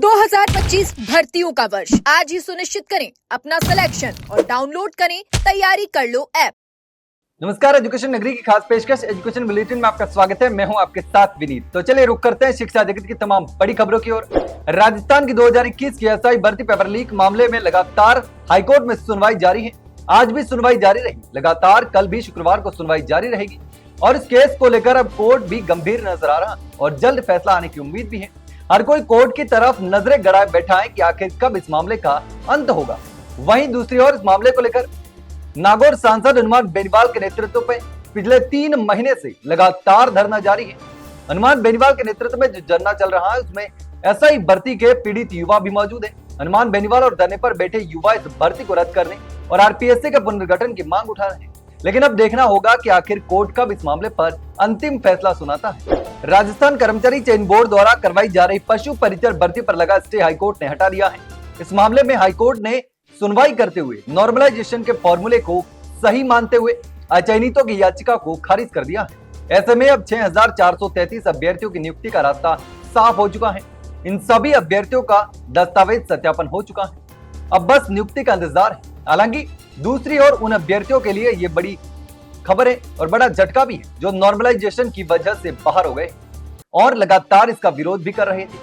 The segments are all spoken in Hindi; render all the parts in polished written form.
2025 भर्तियों का वर्ष आज ही सुनिश्चित करें अपना सिलेक्शन और डाउनलोड करें तैयारी कर लो ऐप। नमस्कार, एजुकेशन नगरी की खास पेशकश एजुकेशन बुलेटिन में आपका स्वागत है। मैं हूं आपके साथ विनीत। तो चलिए रुक करते हैं शिक्षा जगत की तमाम बड़ी खबरों की ओर। राजस्थान की 2021 की एसआई भर्ती पेपर लीक मामले में लगातार हाईकोर्ट में सुनवाई जारी है। आज भी सुनवाई जारी रही, लगातार कल भी शुक्रवार को सुनवाई जारी रहेगी और इस केस को लेकर अब कोर्ट भी गंभीर नजर आ रहा और जल्द फैसला आने की उम्मीद भी है। हर कोई कोर्ट की तरफ नजरें गड़ाए बैठा है कि आखिर कब इस मामले का अंत होगा। वहीं दूसरी ओर इस मामले को लेकर नागौर सांसद हनुमान बेनीवाल के नेतृत्व में पिछले 3 महीने से लगातार धरना जारी है। हनुमान बेनीवाल के नेतृत्व में जो धरना चल रहा है उसमें एसआई भर्ती के पीड़ित युवा भी मौजूद है। हनुमान बेनीवाल और धरने पर बैठे युवा इस भर्ती को रद्द करने और आरपीएससी के पुनर्गठन की मांग उठा रहे हैं, लेकिन अब देखना होगा कि आखिर कोर्ट कब इस मामले पर अंतिम फैसला सुनाता है। राजस्थान कर्मचारी चयन बोर्ड द्वारा करवाई जा रही पशु परिचर भर्ती पर लगा स्टे हाईकोर्ट ने हटा दिया है। इस मामले में हाईकोर्ट ने सुनवाई करते हुए नॉर्मलाइजेशन के फॉर्मूले को सही मानते हुए अचयनितों की याचिका को खारिज कर दिया है। ऐसे में अब 6433 अभ्यर्थियों की नियुक्ति का रास्ता साफ हो चुका है। इन सभी अभ्यर्थियों का दस्तावेज सत्यापन हो चुका है, अब बस नियुक्ति का इंतजार है। हालांकि दूसरी ओर उन अभ्यर्थियों के लिए ये बड़ी खबर है और बड़ा झटका भी है जो नॉर्मलाइजेशन की वजह से बाहर हो गए और लगातार इसका विरोध भी कर रहे थे।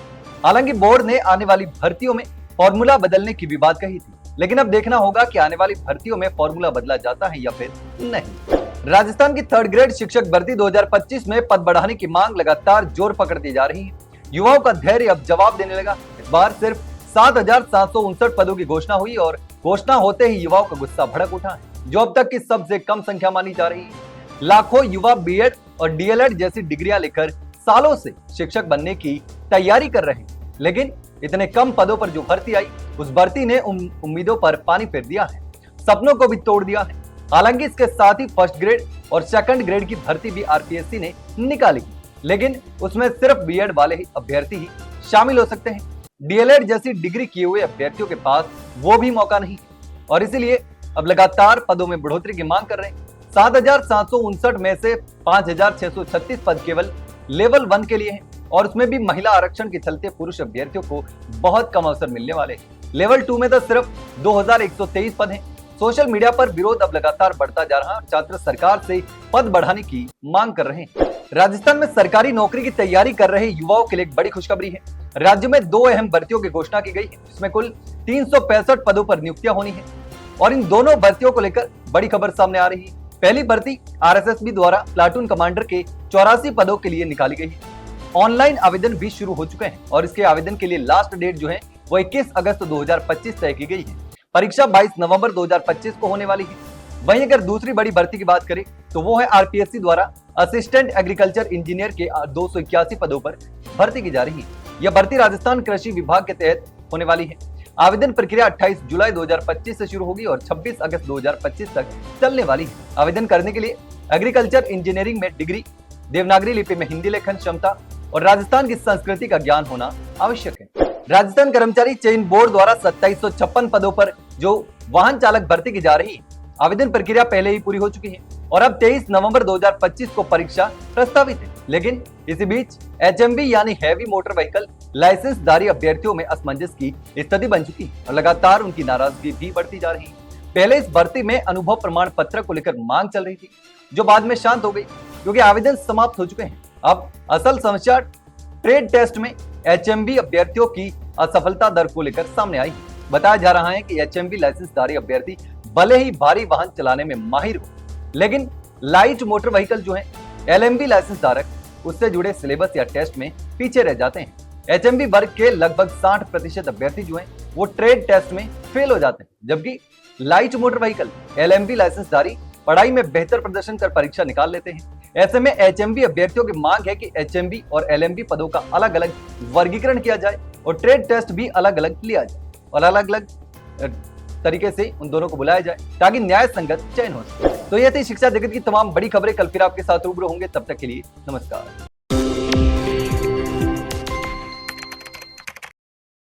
हालांकि बोर्ड ने आने वाली भर्तियों में फॉर्मूला बदलने की भी बात कही थी, लेकिन अब देखना होगा कि आने वाली भर्तियों में फॉर्मूला बदला जाता है या फिर नहीं। राजस्थान की 3rd ग्रेड शिक्षक भर्ती 2025 में पद बढ़ाने की मांग लगातार जोर पकड़ती जा रही है। युवाओं का धैर्य अब जवाब देने लगा। इस बार सिर्फ 7,759 पदों की घोषणा हुई और घोषणा होते ही युवाओं का गुस्सा भड़क उठा है, जो अब तक की सबसे कम संख्या मानी जा रही है। लाखों युवा बीएड और डीएलएड जैसी डिग्रियां लेकर सालों से शिक्षक बनने की तैयारी कर रहे हैं, लेकिन इतने कम पदों पर जो भर्ती आई उस भर्ती ने उम्मीदों पर पानी फेर दिया है, सपनों को भी तोड़ दिया है। हालांकि इसके साथ ही 1st ग्रेड और 2nd ग्रेड की भर्ती भी आरपीएससी ने निकाली, लेकिन उसमें सिर्फ बीएड वाले ही अभ्यर्थी ही शामिल हो सकते हैं। डीएलएड जैसी डिग्री किए हुए अभ्यर्थियों के पास वो भी मौका नहीं और इसीलिए अब लगातार पदों में बढ़ोतरी की मांग कर रहे हैं। 7,759 में से 5,636 पद केवल लेवल 1 के लिए हैं और उसमें भी महिला आरक्षण के चलते पुरुष अभ्यर्थियों को बहुत कम अवसर मिलने वाले हैं। लेवल 2 में तो सिर्फ 2,123 पद हैं। सोशल मीडिया पर विरोध अब लगातार बढ़ता जा रहा है। छात्र सरकार से पद बढ़ाने की मांग कर रहे हैं। राजस्थान में सरकारी नौकरी की तैयारी कर रहे युवाओं के लिए एक बड़ी खुशखबरी है। राज्य में 2 अहम भर्तियों की घोषणा की गई है, जिसमें कुल 365 पदों पर नियुक्तियां होनी है और इन दोनों भर्तियों को लेकर बड़ी खबर सामने आ रही है। पहली भर्ती आरएसएसबी द्वारा प्लाटून कमांडर के 84 पदों के लिए निकाली गई है। ऑनलाइन आवेदन भी शुरू हो चुके हैं और इसके आवेदन के लिए लास्ट डेट जो है वो 21 अगस्त 2025 तय की गई है। परीक्षा 22 नवंबर 2025 को होने वाली है। वहीं अगर दूसरी बड़ी भर्ती की बात करें तो वो है आरपीएससी द्वारा असिस्टेंट एग्रीकल्चर इंजीनियर के 281 पदों पर भर्ती की जा रही है। यह भर्ती राजस्थान कृषि विभाग के तहत होने वाली है। आवेदन प्रक्रिया 28 जुलाई 2025 से शुरू होगी और 26 अगस्त 2025 तक चलने वाली है। आवेदन करने के लिए एग्रीकल्चर इंजीनियरिंग में डिग्री, देवनागरी लिपि में हिंदी लेखन क्षमता और राजस्थान की संस्कृति का ज्ञान होना आवश्यक है। राजस्थान कर्मचारी चयन बोर्ड द्वारा 2756 पदों पर जो वाहन चालक भर्ती की जा रही है, आवेदन प्रक्रिया पहले ही पूरी हो चुकी है और अब 23 नवंबर 2025 को परीक्षा प्रस्तावित है। लेकिन इसी बीच एचएमवी यानी हैवी मोटर व्हीकल लाइसेंसधारी अभ्यर्थियों में असमंजस की स्थिति बन चुकी है और लगातार उनकी नाराजगी भी बढ़ती जा रही है। पहले इस भर्ती में अनुभव प्रमाण पत्र को लेकर मांग चल रही थी, जो बाद में शांत हो गई क्योंकि आवेदन समाप्त हो चुके हैं। अब असल समस्या ट्रेड टेस्ट में एचएमवी अभ्यर्थियों की असफलता दर को लेकर सामने आई। बताया जा रहा है कि एचएमवी लाइसेंसधारी अभ्यर्थी भले ही भारी वाहन चलाने में माहिर हो, लेकिन लाइट मोटर व्हीकल जो है एलएमवी लाइसेंस धारक उससे जुड़े सिलेबस या टेस्ट में पीछे रह जाते हैं। एचएमवी वर्ग के लगभग 60% अभ्यर्थी जो हैं वो ट्रेड टेस्ट में फेल हो जाते हैं, जबकि लाइट मोटर व्हीकल एलएमवी लाइसेंसधारी पढ़ाई में बेहतर प्रदर्शन कर परीक्षा निकाल लेते हैं। ऐसे में एचएमवी अभ्यर्थियों की मांग है कि एचएमवी और एलएमवी पदों का अलग अलग वर्गीकरण किया जाए और ट्रेड टेस्ट भी अलग अलग लिया जाए और अलग अलग तरीके से उन दोनों को बुलाया जाए ताकि न्याय संगत चयन हो सके। तो ये थी शिक्षा जगत की तमाम बड़ी खबरें। कल फिर आपके साथ रूबरू होंगे, तब तक के लिए नमस्कार।